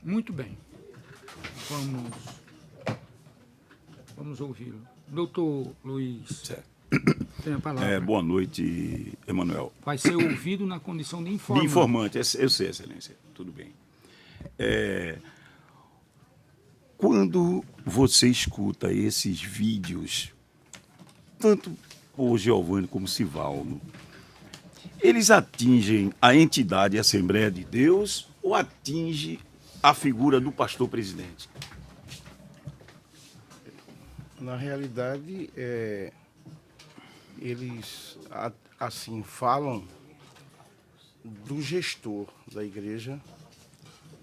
Muito bem. Vamos ouvi-lo. Doutor Luiz, Certo. tem a palavra. Boa noite, Emanuel. Vai ser ouvido na condição de De informante. informante, eu sei, Excelência, tudo bem. Quando você escuta esses vídeos, tanto o Giovanni como o Sivaldo, eles atingem a entidade Assembleia de Deus ou atinge a figura do pastor presidente? Na realidade, eles assim falam do gestor da igreja,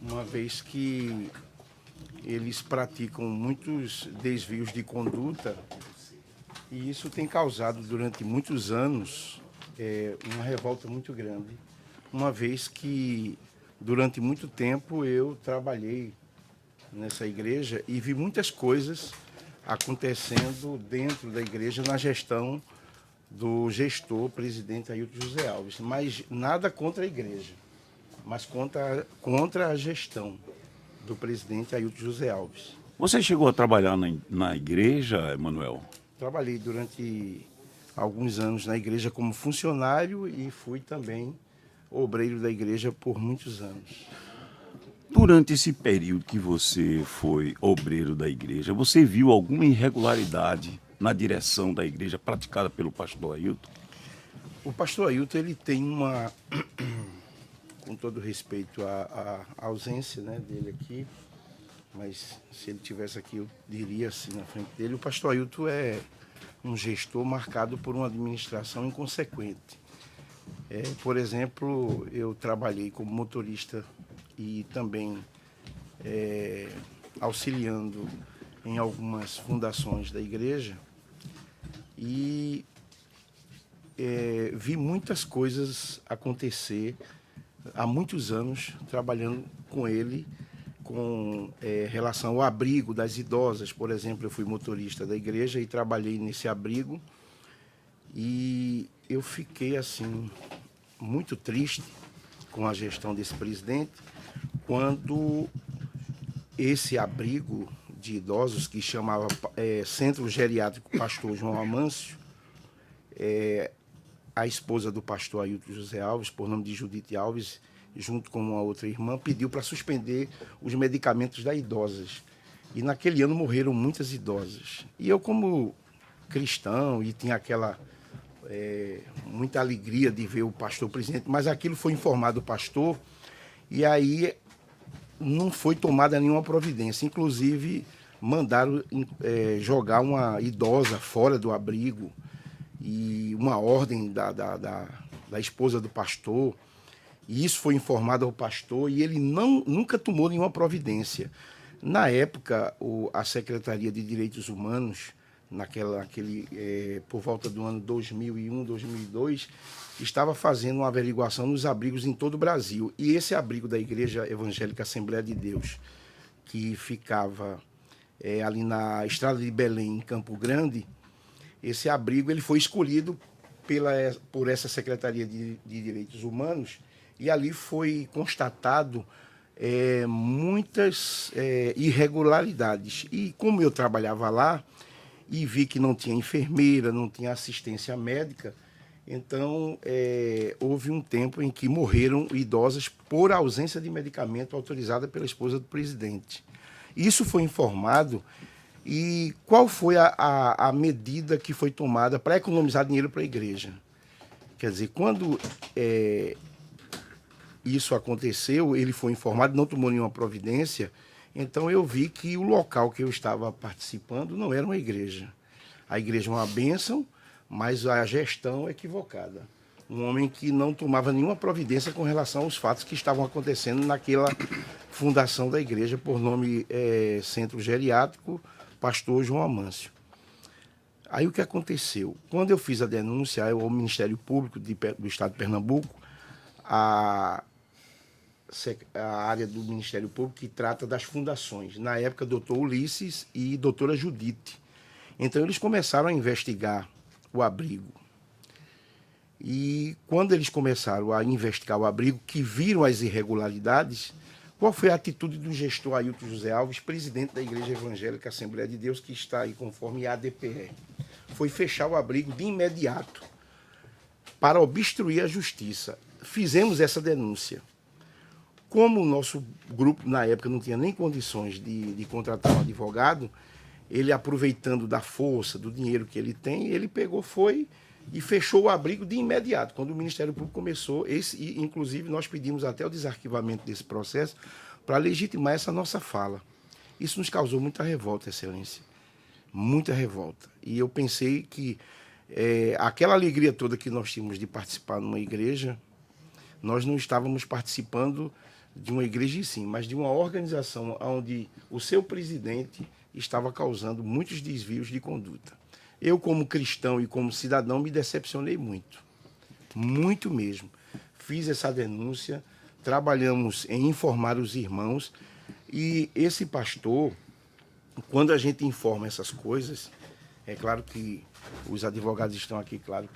uma vez que eles praticam muitos desvios de conduta e isso tem causado durante muitos anos uma revolta muito grande, uma vez que durante muito tempo eu trabalhei nessa igreja e vi muitas coisas acontecendo dentro da igreja na gestão do gestor, presidente Ailton José Alves, mas nada contra a igreja, mas contra a gestão do presidente Ailton José Alves. Você chegou a trabalhar na igreja, Emanuel? Trabalhei durante alguns anos na igreja como funcionário e fui também obreiro da igreja por muitos anos. Durante esse período que você foi obreiro da igreja, você viu alguma irregularidade na direção da igreja praticada pelo pastor Ailton? O pastor Ailton, ele tem uma, com todo respeito à ausência, né, dele aqui, mas se ele tivesse aqui eu diria assim na frente dele, o pastor Ailton é um gestor marcado por uma administração inconsequente. Por exemplo, eu trabalhei como motorista e também auxiliando em algumas fundações da igreja e vi muitas coisas acontecer há muitos anos trabalhando com ele com relação ao abrigo das idosas. Por exemplo, eu fui motorista da igreja e trabalhei nesse abrigo e eu fiquei assim muito triste com a gestão desse presidente quando esse abrigo de idosos, que chamava Centro Geriátrico Pastor João Amâncio, a esposa do pastor Ailton José Alves, por nome de Judite Alves, junto com uma outra irmã, pediu para suspender os medicamentos das idosas. E naquele ano morreram muitas idosas. E eu, como cristão, e tinha aquela muita alegria de ver o pastor presidente, mas aquilo foi informado ao pastor, e aí não foi tomada nenhuma providência. Inclusive, mandaram jogar uma idosa fora do abrigo, e uma ordem da esposa do pastor, e isso foi informado ao pastor, e ele nunca tomou nenhuma providência. Na época, a Secretaria de Direitos Humanos, por volta do ano 2001, 2002, estava fazendo uma averiguação nos abrigos em todo o Brasil. E esse abrigo da Igreja Evangélica Assembleia de Deus, que ficava ali na Estrada de Belém, em Campo Grande, esse abrigo ele foi escolhido por essa Secretaria de Direitos Humanos e ali foi constatado muitas irregularidades. E como eu trabalhava lá e vi que não tinha enfermeira, não tinha assistência médica, então houve um tempo em que morreram idosas por ausência de medicamento autorizada pela esposa do presidente. Isso foi informado. E qual foi a medida que foi tomada para economizar dinheiro para a igreja? Quer dizer, quando isso aconteceu, ele foi informado, não tomou nenhuma providência, então eu vi que o local que eu estava participando não era uma igreja. A igreja é uma bênção, mas a gestão é equivocada. Um homem que não tomava nenhuma providência com relação aos fatos que estavam acontecendo naquela fundação da igreja, por nome Centro Geriátrico Pastor João Amâncio. Aí o que aconteceu? Quando eu fiz a denúncia ao Ministério Público do Estado de Pernambuco, a área do Ministério Público que trata das fundações, na época, doutor Ulisses e doutora Judite. Então, eles começaram a investigar o abrigo. E quando eles começaram a investigar o abrigo, que viram as irregularidades, Qual foi a atitude do gestor Ailton José Alves, presidente da Igreja Evangélica Assembleia de Deus, que está aí conforme a ADPE? Foi fechar o abrigo de imediato para obstruir a justiça. Fizemos essa denúncia. Como o nosso grupo, na época, não tinha nem condições de contratar um advogado, ele, aproveitando da força, do dinheiro que ele tem, ele pegou, foi e fechou o abrigo de imediato. Quando o Ministério Público começou, inclusive nós pedimos até o desarquivamento desse processo para legitimar essa nossa fala. Isso nos causou muita revolta, Excelência. Muita revolta. E eu pensei que aquela alegria toda que nós tínhamos de participar numa igreja, nós não estávamos participando de uma igreja em si, mas de uma organização onde o seu presidente estava causando muitos desvios de conduta. Eu, como cristão e como cidadão, me decepcionei muito. Muito mesmo. Fiz essa denúncia, trabalhamos em informar os irmãos, e esse pastor, quando a gente informa essas coisas, é claro que os advogados estão aqui, claro,